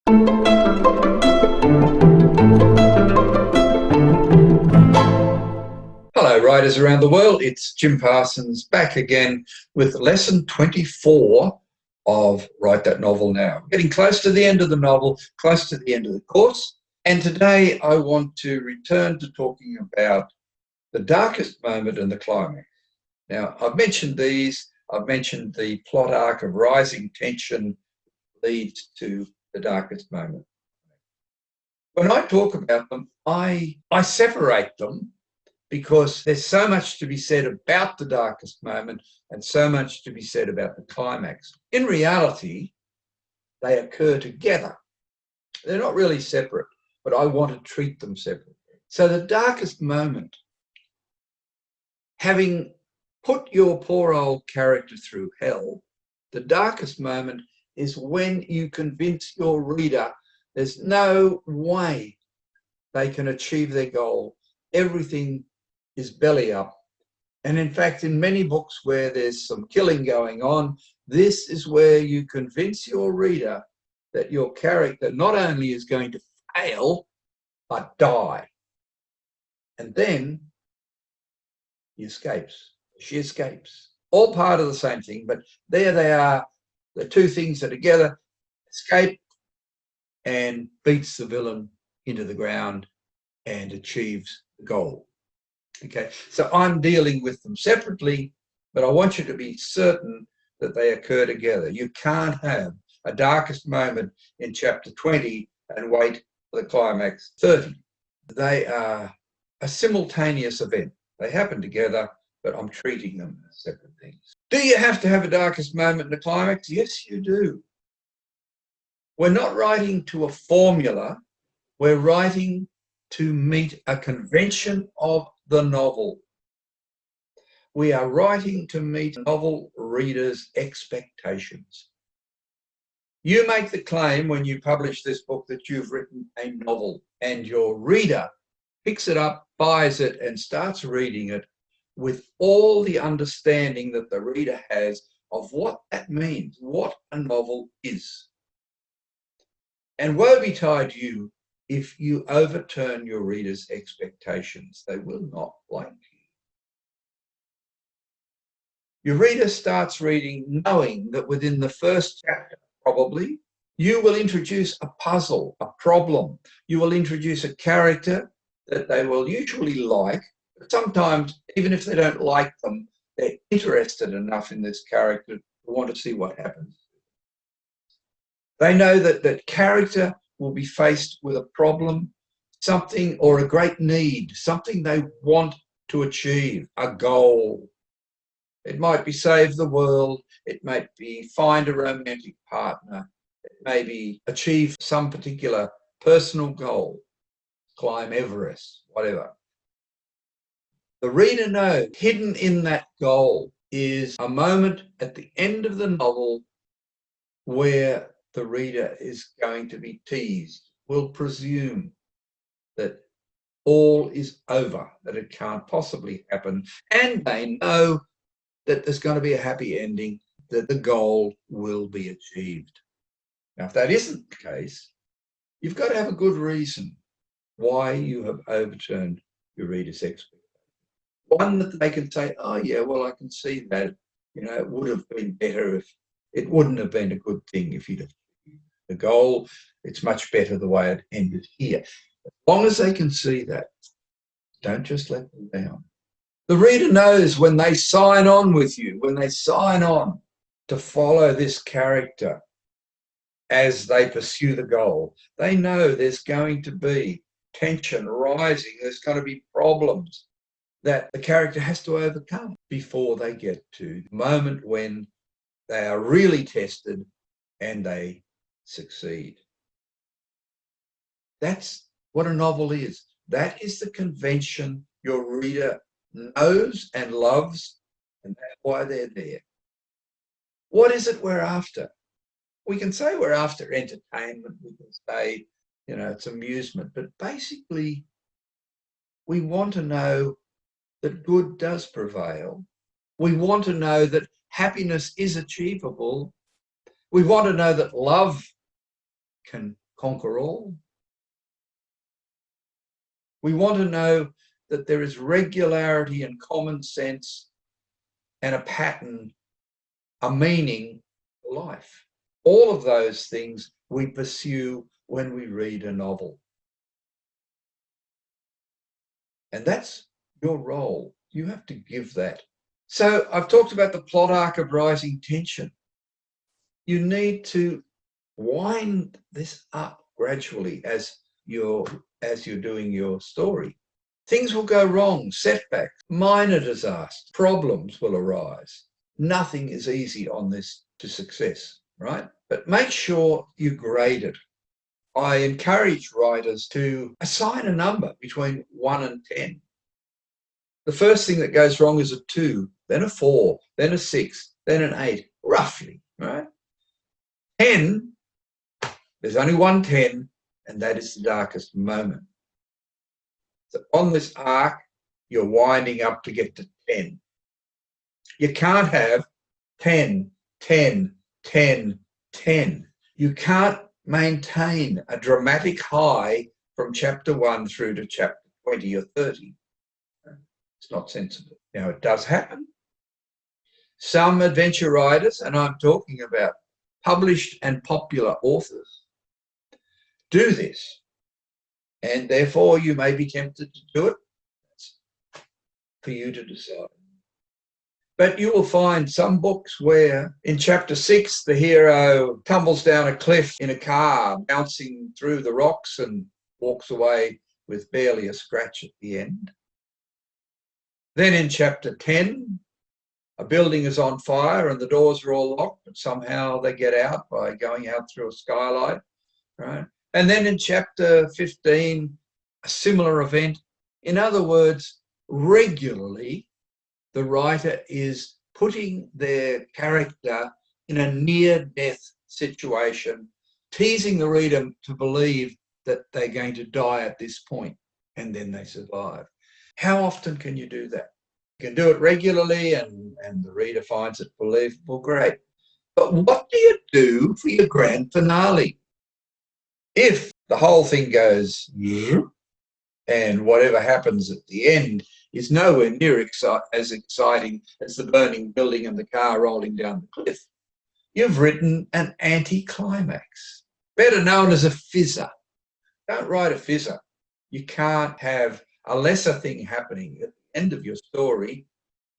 Hello, writers around the world. It's Jim Parsons back again with lesson 24 of Write That Novel Now. Getting close to the end of the novel, close to the end of the course. And today I want to return to talking about the darkest moment and the climax. Now, I've mentioned these. I've mentioned the plot arc of rising tension leads to the darkest moment. When I talk about them, I separate them because there's so much to be said about the darkest moment and so much to be said about the climax. In reality, they occur together. They're not really separate, but I want to treat them separately. So the darkest moment, having put your poor old character through hell, the darkest moment is when you convince your reader there's no way they can achieve their goal. Everything is belly up. And in fact, in many books where there's some killing going on, this is where you convince your reader that your character not only is going to fail, but die. And then he escapes. She escapes. All part of the same thing, but there they are, the two things are together: escape and beats the villain into the ground and achieves the goal. Okay, so I'm dealing with them separately, but I want you to be certain that they occur together. You can't have a darkest moment in chapter 20 and wait for the climax 30. They are a simultaneous event. They happen together, but I'm treating them as separate things. Do you have to have a darkest moment in the climax? Yes, you do. We're not writing to a formula. We're writing to meet a convention of the novel. We are writing to meet novel readers' expectations. You make the claim when you publish this book that you've written a novel, and your reader picks it up, buys it, and starts reading it with all the understanding that the reader has of what that means, what a novel is. And woe betide you if you overturn your readers' expectations. They will not like you. Your reader starts reading knowing that within the first chapter, probably, you will introduce a puzzle, a problem. You will introduce a character that they will usually like, but sometimes, even if they don't like them, they're interested enough in this character to want to see what happens. They know that that character will be faced with a problem, something or a great need, something they want to achieve, a goal. It might be save the world, it might be find a romantic partner, it may be achieve some particular personal goal, climb Everest, whatever. The reader knows hidden in that goal is a moment at the end of the novel where the reader is going to be teased, will presume that all is over, that it can't possibly happen, and they know that there's going to be a happy ending, that the goal will be achieved. Now, if that isn't the case, you've got to have a good reason why you have overturned your reader's expectations. One that they can say, oh yeah, well, I can see that, it would have been better if it wouldn't have been a good thing if you'd have the goal. It's much better the way it ended here. As long as they can see that, don't just let them down. The reader knows when they sign on with you, when they sign on to follow this character as they pursue the goal, they know there's going to be tension rising, there's going to be problems that the character has to overcome before they get to the moment when they are really tested and they succeed. That's what a novel is. That is the convention your reader knows and loves, and that's why they're there. What is it we're after? We can say we're after entertainment, we can say, it's amusement, but basically we want to know that good does prevail. We want to know that happiness is achievable. We want to know that love can conquer all. We want to know that there is regularity and common sense and a pattern, a meaning to life. All of those things we pursue when we read a novel. And that's your role. You have to give that. So I've talked about the plot arc of rising tension. You need to wind this up gradually as you're doing your story. Things will go wrong, setbacks, minor disasters, problems will arise. Nothing is easy on this to success, right? But make sure you grade it. I encourage writers to assign a number between 1 and 10. The first thing that goes wrong is a 2, then a 4, then a 6, then an 8, roughly, right? 10, there's only one 10, and that is the darkest moment. So on this arc, you're winding up to get to 10. You can't have 10, 10, 10, 10. You can't maintain a dramatic high from chapter 1 through to chapter 20 or 30. It's not sensible. Now, it does happen. Some adventure writers, and I'm talking about published and popular authors, do this. And therefore, you may be tempted to do it. It's for you to decide. But you will find some books where in chapter 6, the hero tumbles down a cliff in a car, bouncing through the rocks and walks away with barely a scratch at the end. Then in chapter 10, a building is on fire and the doors are all locked, but somehow they get out by going out through a skylight, right? And then in chapter 15, a similar event. In other words, regularly, the writer is putting their character in a near-death situation, teasing the reader to believe that they're going to die at this point, and then they survive. How often can you do that? You can do it regularly and the reader finds it believable, great. But what do you do for your grand finale? If the whole thing goes and whatever happens at the end is nowhere near as exciting as the burning building and the car rolling down the cliff, you've written an anti-climax, better known as a fizzer. Don't write a fizzer. You can't have a lesser thing happening at the end of your story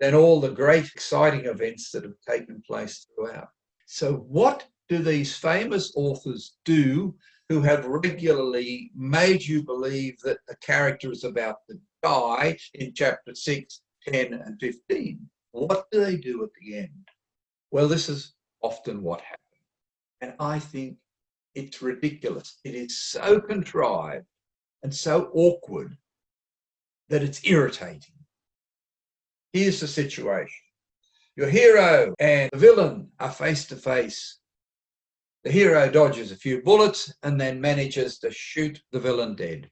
than all the great exciting events that have taken place throughout. So what do these famous authors do who have regularly made you believe that the character is about to die in chapter 6, 10, and 15? What do they do at the end? Well, this is often what happens. And I think it's ridiculous. It is so contrived and so awkward that it's irritating. Here's the situation. Your hero and the villain are face to face. The hero dodges a few bullets and then manages to shoot the villain dead.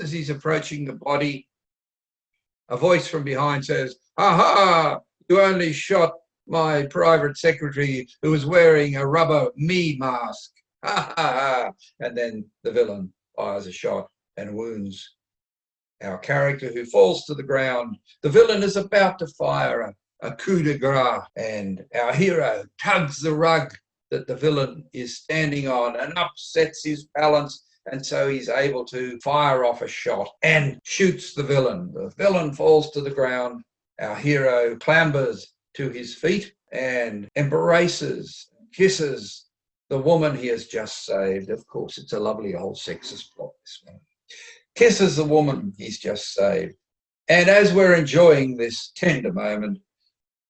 As he's approaching the body, a voice from behind says, "Aha, you only shot my private secretary who was wearing a rubber me mask. Ha ha ha." And then the villain fires a shot and wounds our character, who falls to the ground. The villain is about to fire a coup de grace, and our hero tugs the rug that the villain is standing on and upsets his balance, and so he's able to fire off a shot and shoots the villain. The villain falls to the ground. Our hero clambers to his feet and embraces, kisses the woman he has just saved. Of course, it's a lovely old sexist plot, this one. Kisses the woman he's just saved. And as we're enjoying this tender moment,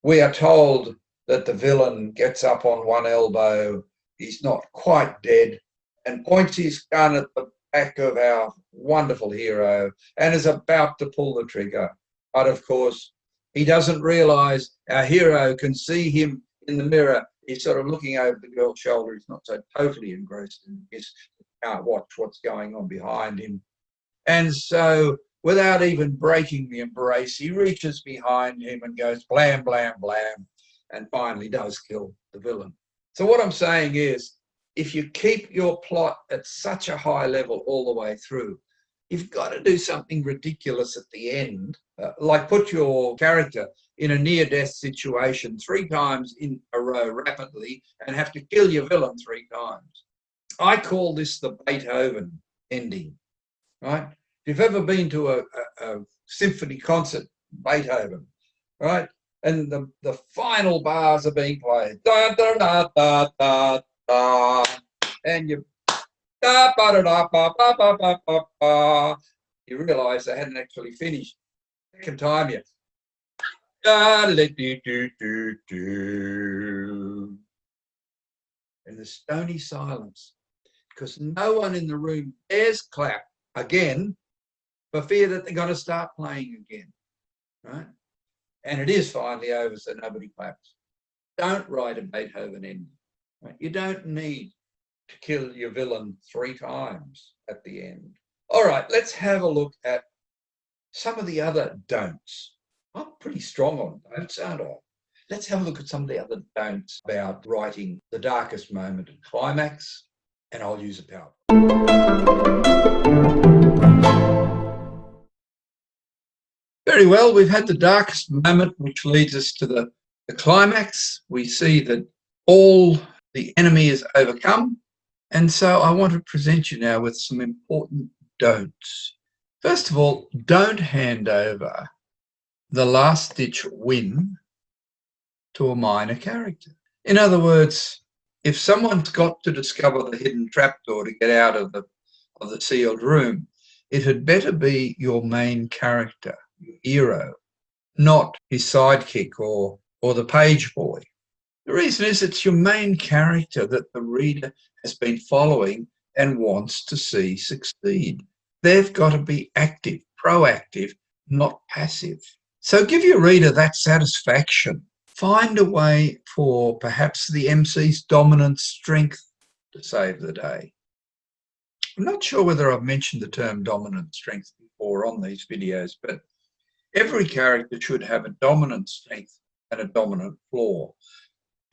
we are told that the villain gets up on one elbow, he's not quite dead, and points his gun at the back of our wonderful hero and is about to pull the trigger. But of course, he doesn't realise our hero can see him in the mirror. He's sort of looking over the girl's shoulder. He's not so totally engrossed in this. He can't watch what's going on behind him. And so, without even breaking the embrace, he reaches behind him and goes blam, blam, blam, and finally does kill the villain. So what I'm saying is, if you keep your plot at such a high level all the way through, you've got to do something ridiculous at the end, like put your character in a near-death situation 3 times in a row rapidly and have to kill your villain 3 times. I call this the Beethoven ending, right? If you've ever been to a symphony concert, Beethoven, right? And the final bars are being played. Da, da, da, da, da, da, and you da, ba, da, da, ba, ba, ba, ba, ba, ba. You realise they hadn't actually finished. Second time you da, da, do, do, do, do. And the stony silence, because no one in the room dares clap again for fear that they're going to start playing again, right? And it is finally over, so nobody claps. Don't write a Beethoven ending. Right? You don't need to kill your villain 3 times at the end. All right, let's have a look at some of the other don'ts. I'm pretty strong on don'ts, aren't I? Let's have a look at some of the other don'ts about writing the darkest moment and climax, and I'll use a PowerPoint. Very well, we've had the darkest moment, which leads us to the climax. We see that all the enemy is overcome. And so I want to present you now with some important don'ts. First of all, don't hand over the last-ditch win to a minor character. In other words, if someone's got to discover the hidden trapdoor to get out of the sealed room, it had better be your main character, your hero, not his sidekick or the page boy. The reason is it's your main character that the reader has been following and wants to see succeed. They've got to be active, proactive, not passive. So give your reader that satisfaction. Find a way for perhaps the MC's dominant strength to save the day. I'm not sure whether I've mentioned the term dominant strength before on these videos, but every character should have a dominant strength and a dominant flaw.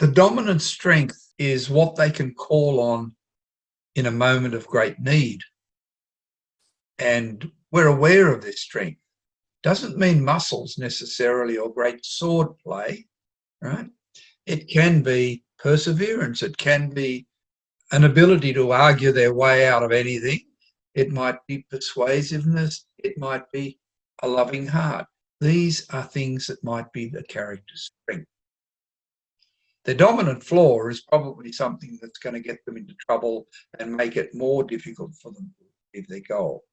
The dominant strength is what they can call on in a moment of great need. And we're aware of this strength. Doesn't mean muscles necessarily or great sword play, right? It can be perseverance. It can be an ability to argue their way out of anything. It might be persuasiveness. It might be a loving heart. These are things that might be the character's strength. The dominant flaw is probably something that's going to get them into trouble and make it more difficult for them to achieve their goal.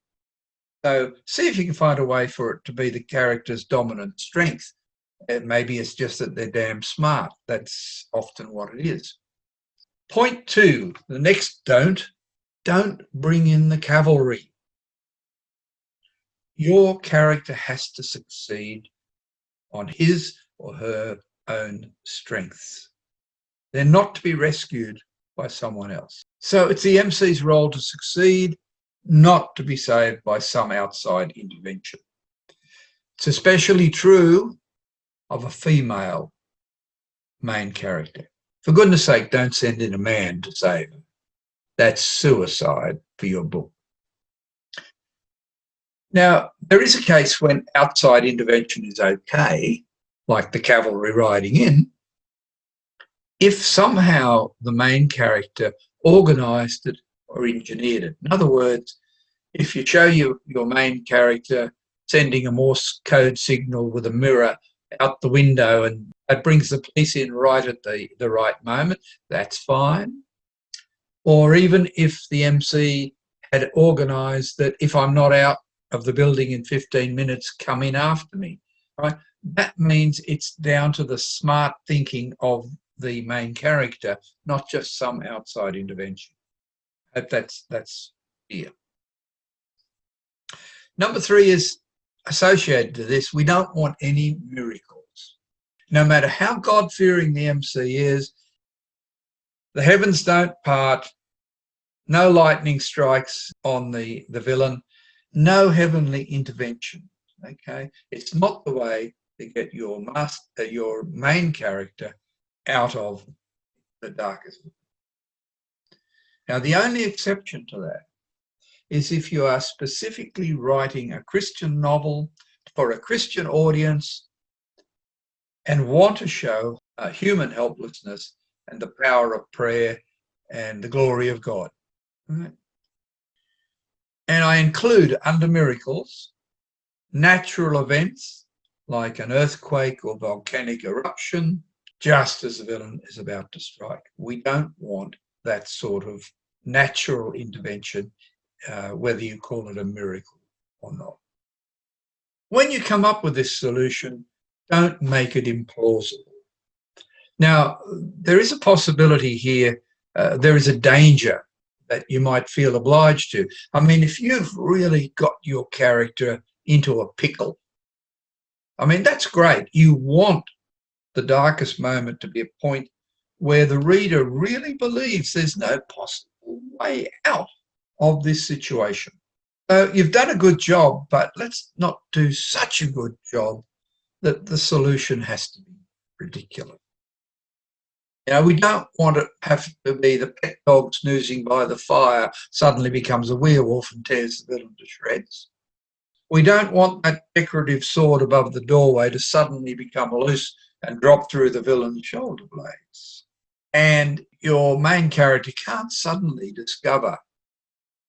So see if you can find a way for it to be the character's dominant strength. Maybe it's just that they're damn smart. That's often what it is. Point 2, the next don't bring in the cavalry. Your character has to succeed on his or her own strengths. They're not to be rescued by someone else. So it's the MC's role to succeed, not to be saved by some outside intervention. It's especially true of a female main character. For goodness sake, don't send in a man to save her. That's suicide for your book. Now, there is a case when outside intervention is okay, like the cavalry riding in, if somehow the main character organised it or engineered it. In other words, if you show your main character sending a Morse code signal with a mirror out the window and it brings the police in right at the right moment, that's fine. Or even if the MC had organised that if I'm not out of the building in 15 minutes, come in after me, right? That means it's down to the smart thinking of the main character, not just some outside intervention. That's clear. Number 3 is associated to this. We don't want any miracles. No matter how God-fearing the MC is, the heavens don't part, no lightning strikes on the villain, no heavenly intervention. Okay, it's not the way to get your main character out of the darkest. Now, the only exception to that is if you are specifically writing a Christian novel for a Christian audience and want to show human helplessness and the power of prayer and the glory of God. Right? And I include, under miracles, natural events like an earthquake or volcanic eruption, just as the villain is about to strike. We don't want that sort of natural intervention, whether you call it a miracle or not. When you come up with this solution, don't make it implausible. Now, there is a possibility here, there is a danger that you might feel obliged to. I mean, if you've really got your character into a pickle, I mean, that's great. You want the darkest moment to be a point where the reader really believes there's no possible way out of this situation. So you've done a good job, but let's not do such a good job that the solution has to be ridiculous. You know, we don't want it to have to be the pet dog snoozing by the fire suddenly becomes a werewolf and tears the villain to shreds. We don't want that decorative sword above the doorway to suddenly become loose and drop through the villain's shoulder blades. And your main character can't suddenly discover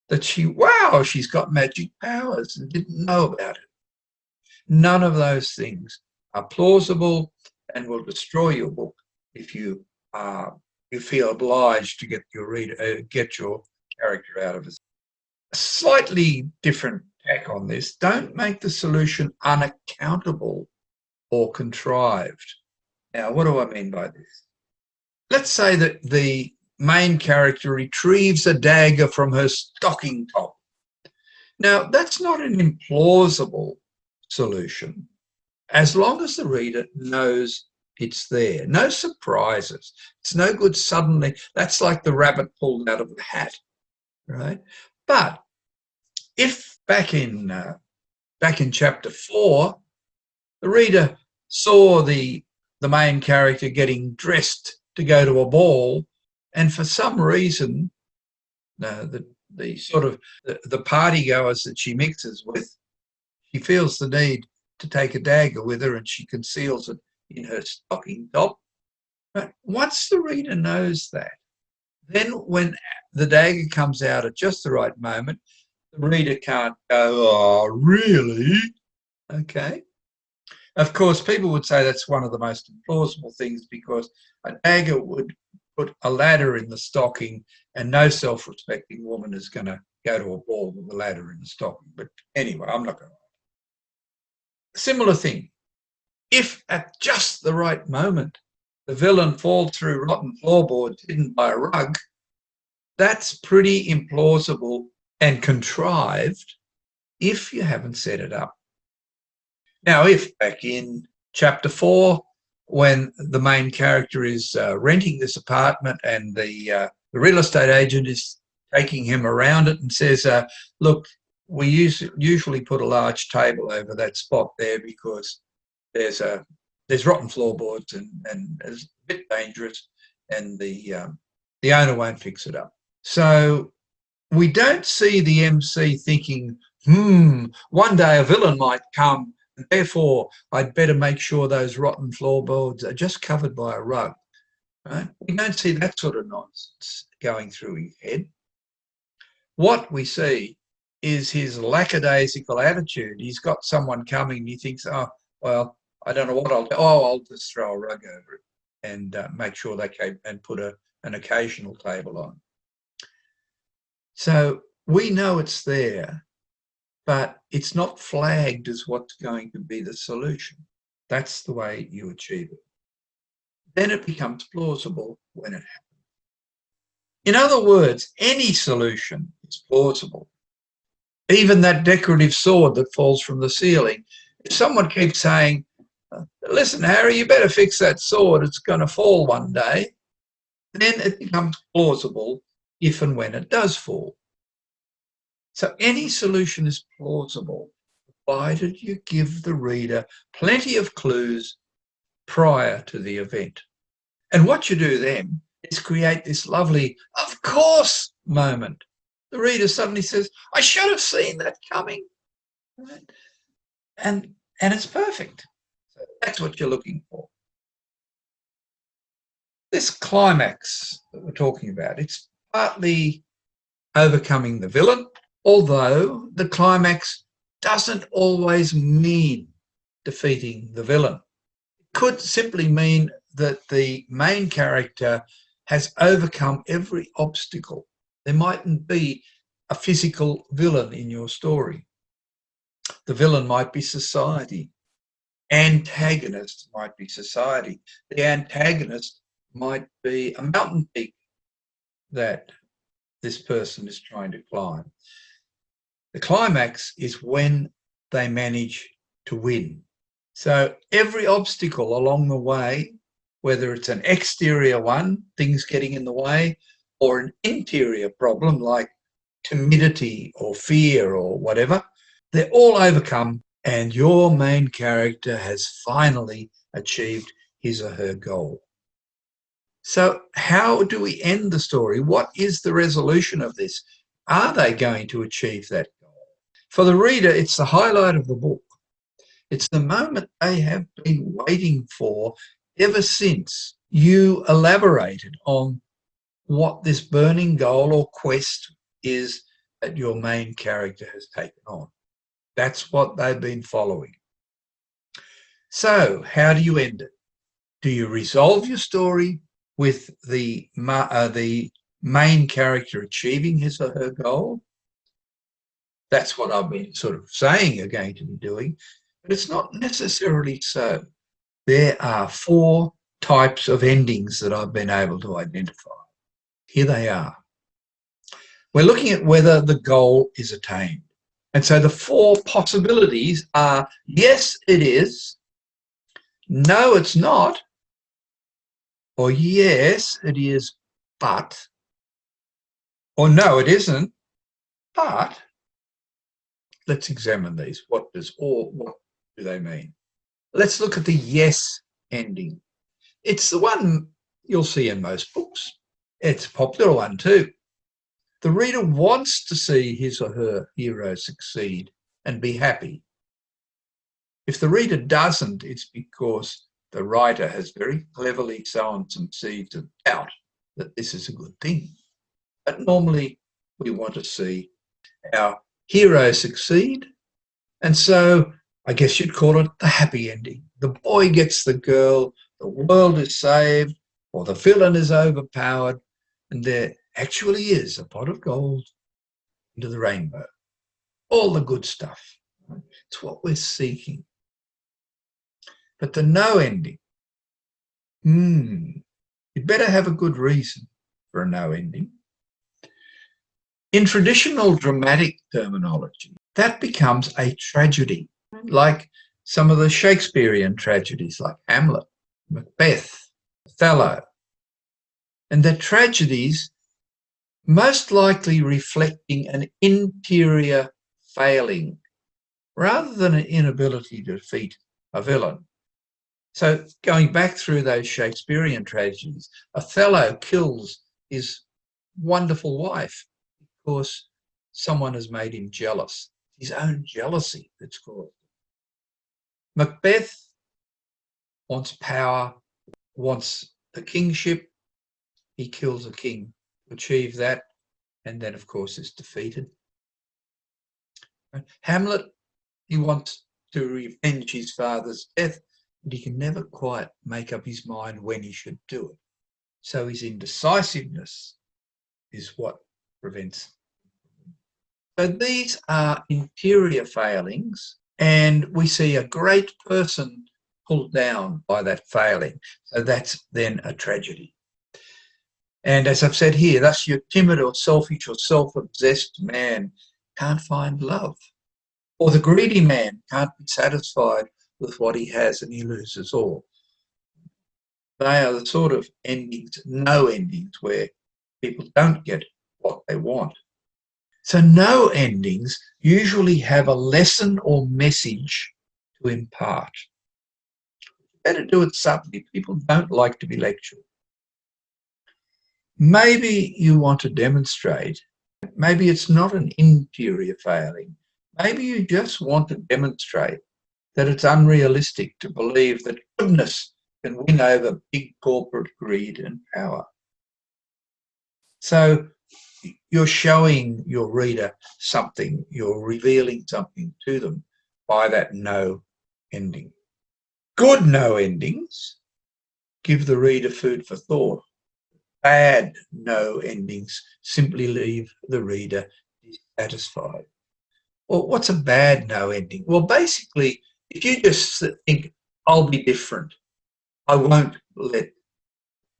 that she's got magic powers and didn't know about it. None of those things are plausible and will destroy your book if you feel obliged to get your character out of it. A slightly different tack on this: don't make the solution unaccountable or contrived. Now, what do I mean by this? Let's say that the main character retrieves a dagger from her stocking top. Now, that's not an implausible solution, as long as the reader knows it's there. No surprises. It's no good suddenly. That's like the rabbit pulled out of the hat, right? But if back in chapter 4, the reader saw the main character getting dressed to go to a ball, and for some reason, the party goers that she mixes with, she feels the need to take a dagger with her, and she conceals it in her stocking top. But once the reader knows that, then when the dagger comes out at just the right moment, the reader can't go, "Oh, really?" Okay. Of course, people would say that's one of the most implausible things, because a dagger would put a ladder in the stocking, and no self-respecting woman is going to go to a ball with a ladder in the stocking. But anyway, I'm not going to. Similar thing. If at just the right moment the villain falls through rotten floorboards hidden by a rug, that's pretty implausible and contrived if you haven't set it up. Now, if back in chapter 4, when the main character is renting this apartment and the real estate agent is taking him around it and says, look, we usually put a large table over that spot there because there's rotten floorboards and it's a bit dangerous, and the owner won't fix it up. So we don't see the MC thinking, one day a villain might come, and therefore I'd better make sure those rotten floorboards are just covered by a rug. Right? We don't see that sort of nonsense going through his head. What we see is his lackadaisical attitude. He's got someone coming and he thinks, oh, well, I don't know what I'll do. Oh, I'll just throw a rug over it and make sure they can, and put an occasional table on. So we know it's there, but it's not flagged as what's going to be the solution. That's the way you achieve it. Then it becomes plausible when it happens. In other words, any solution is plausible. Even that decorative sword that falls from the ceiling. If someone keeps saying, listen, Harry, you better fix that sword, it's going to fall one day, then it becomes plausible if and when it does fall. So any solution is plausible, provided you give the reader plenty of clues prior to the event. And what you do then is create this lovely, of course, moment. The reader suddenly says, I should have seen that coming. Right? And it's perfect. So that's what you're looking for. This climax that we're talking about, it's partly overcoming the villain, although the climax doesn't always mean defeating the villain. It could simply mean that the main character has overcome every obstacle. There mightn't be a physical villain in your story. The villain might be society. Antagonist might be society. The antagonist might be a mountain peak that this person is trying to climb. The climax is when they manage to win. So every obstacle along the way, whether it's an exterior one, things getting in the way, or an interior problem like timidity or fear or whatever, they're all overcome, and your main character has finally achieved his or her goal. So how do we end the story? What is the resolution of this? Are they going to achieve that goal? For the reader, it's the highlight of the book. It's the moment they have been waiting for ever since you elaborated on what this burning goal or quest is that your main character has taken on. That's what they've been following. So how do you end it? Do you resolve your story with the main character achieving his or her goal? That's what I've been sort of saying you're going to be doing, but it's not necessarily so. There are 4 types of endings that I've been able to identify. Here they are. We're looking at whether the goal is attained. And so the 4 possibilities are, yes, it is, no, it's not, or yes, it is, but, or no, it isn't, but. Let's examine these. What do they mean? Let's look at the yes ending. It's the one you'll see in most books. It's a popular one too. The reader wants to see his or her hero succeed and be happy. If the reader doesn't, it's because the writer has very cleverly sown some seeds of doubt that this is a good thing. But normally we want to see our hero succeed, and so I guess you'd call it the happy ending. The boy gets the girl, the world is saved, or the villain is overpowered, and there actually is a pot of gold into the rainbow. All the good stuff. It's what we're seeking. But the no ending, you'd better have a good reason for a no ending. In traditional dramatic terminology, that becomes a tragedy, like some of the Shakespearean tragedies like Hamlet, Macbeth, Othello. And they're tragedies most likely reflecting an interior failing rather than an inability to defeat a villain. So going back through those Shakespearean tragedies, Othello kills his wonderful wife because someone has made him jealous. His own jealousy that's caused it. Macbeth wants power, wants the kingship. He kills a king to achieve that, and then, of course, is defeated. Hamlet, he wants to revenge his father's death, but he can never quite make up his mind when he should do it. So his indecisiveness is what prevents. So these are interior failings, and we see a great person pulled down by that failing. So that's then a tragedy. And as I've said here, thus your timid or selfish or self-obsessed man can't find love. Or the greedy man can't be satisfied with what he has and he loses all. They are the sort of endings, no endings, where people don't get what they want. So no endings usually have a lesson or message to impart. Better do it subtly. People don't like to be lectured. Maybe you want to demonstrate, maybe it's not an interior failing. Maybe you just want to demonstrate that it's unrealistic to believe that goodness can win over big corporate greed and power. So you're showing your reader something, you're revealing something to them by that no ending. Good no endings give the reader food for thought. Bad no endings simply leave the reader dissatisfied. Well, what's a bad no ending? Well, basically, if you just think, I'll be different, I won't let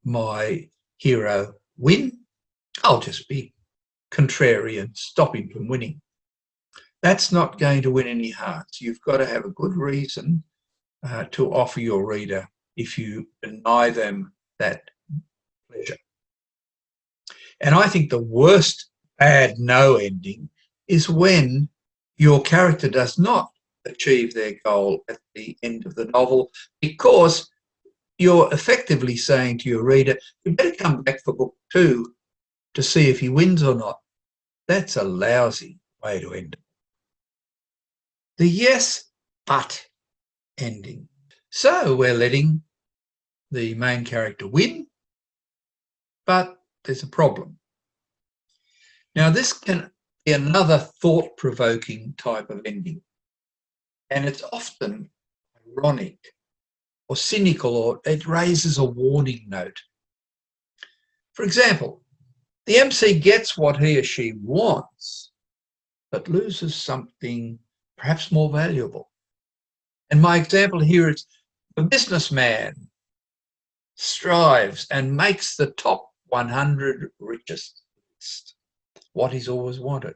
my hero win, I'll just be contrarian, stop him from winning. That's not going to win any hearts. You've got to have a good reason to offer your reader if you deny them that pleasure. And I think the worst bad no ending is when your character does not achieve their goal at the end of the novel, because you're effectively saying to your reader, you better come back for book 2 to see if he wins or not. That's a lousy way to end it. The yes, but ending. So we're letting the main character win, but there's a problem. Now, this can be another thought-provoking type of ending, and it's often ironic or cynical, or it raises a warning note. For example, the MC gets what he or she wants, but loses something perhaps more valuable. And my example here is the businessman strives and makes the top 100 richest list, what he's always wanted.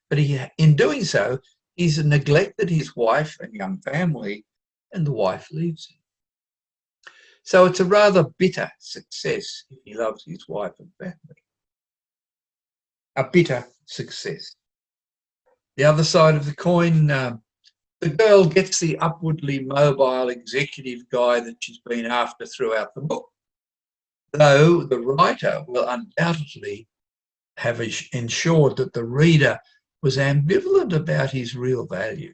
But in doing so, he's neglected his wife and young family, and the wife leaves him. So it's a rather bitter success if he loves his wife and family. A bitter success. The other side of the coin, the girl gets the upwardly mobile executive guy that she's been after throughout the book, though the writer will undoubtedly have ensured that the reader was ambivalent about his real value.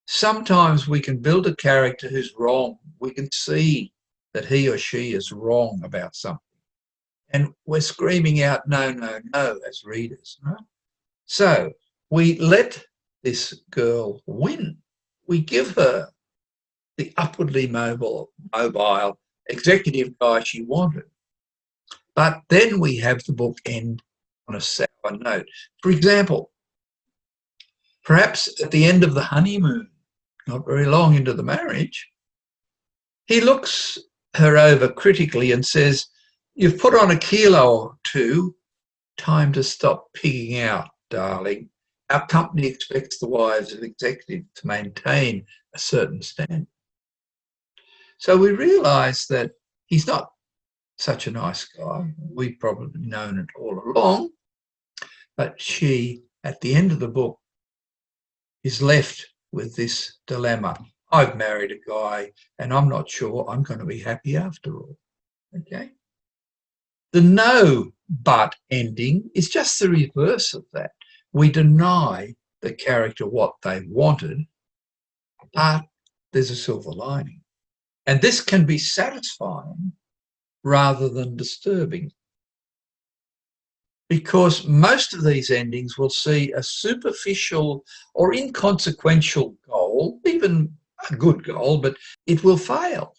Sometimes we can build a character who's wrong. We can see that he or she is wrong about something, and we're screaming out, no, no, no, as readers. Right? So we let this girl win. We give her the upwardly mobile executive guy she wanted. But then we have the book end on a sour note. For example, perhaps at the end of the honeymoon, not very long into the marriage, he looks her over critically and says, "You've put on a kilo or 2. Time to stop pigging out, darling. Our company expects the wives of executives to maintain a certain standard." So we realise that he's not such a nice guy. We've probably known it all along. But she, at the end of the book, is left with this dilemma. I've married a guy and I'm not sure I'm going to be happy after all. Okay? The no but ending is just the reverse of that. We deny the character what they wanted, but there's a silver lining. And this can be satisfying rather than disturbing, because most of these endings will see a superficial or inconsequential goal, even a good goal, but it will fail.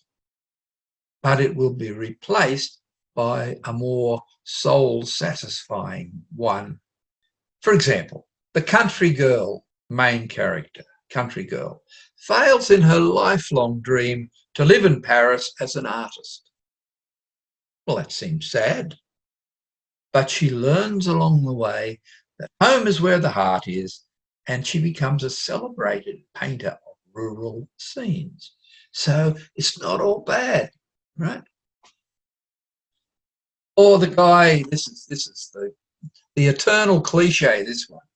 But it will be replaced by a more soul-satisfying one. For example, the country girl main character, country girl, fails in her lifelong dream to live in Paris as an artist. Well, that seems sad. But she learns along the way that home is where the heart is, and she becomes a celebrated painter of rural scenes. So it's not all bad, right? Or the guy, this is the eternal cliche, this one.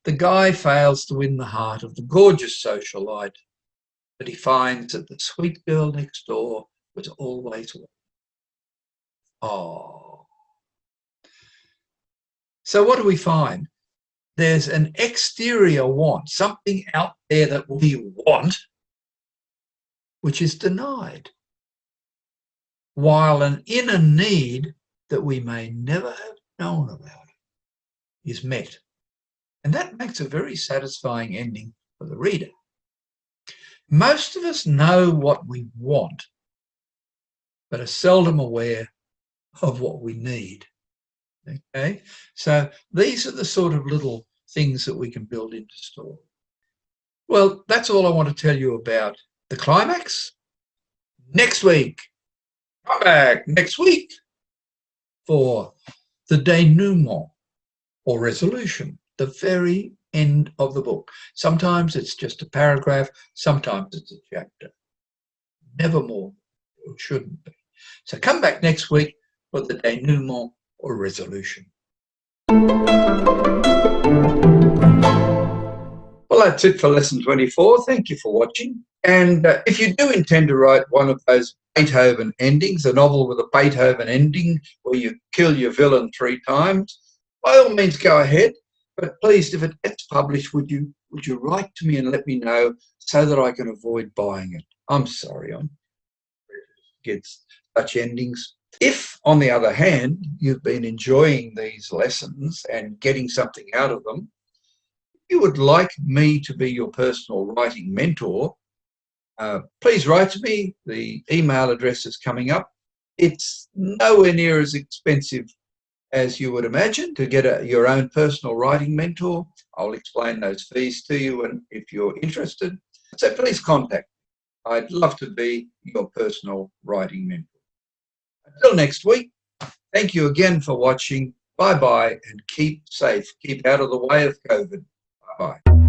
The guy fails to win the heart of the gorgeous socialite, but he finds that the sweet girl next door was always waiting. Oh. So what do we find? There's an exterior want, something out there that we want, which is denied, while an inner need that we may never have known about is met. And that makes a very satisfying ending for the reader. Most of us know what we want, but are seldom aware of what we need. Okay, so these are the sort of little things that we can build into story. Well, that's all I want to tell you about the climax. Next week, come back next week for the denouement or resolution, the very end of the book. Sometimes it's just a paragraph, sometimes it's a chapter. Never more, it shouldn't be. So come back next week for the denouement or resolution. Well, that's it for lesson 24. Thank you for watching. And if you do intend to write one of those Beethoven endings, a novel with a Beethoven ending where you kill your villain 3 times, by all means go ahead. But please, if it gets published, would you write to me and let me know so that I can avoid buying it? I'm sorry, I'm against such endings. If, on the other hand, you've been enjoying these lessons and getting something out of them, if you would like me to be your personal writing mentor, please write to me. The email address is coming up. It's nowhere near as expensive as you would imagine to get your own personal writing mentor. I'll explain those fees to you if you're interested. So please contact me. I'd love to be your personal writing mentor. Until next week, thank you again for watching. Bye-bye and keep safe. Keep out of the way of COVID. Bye-bye.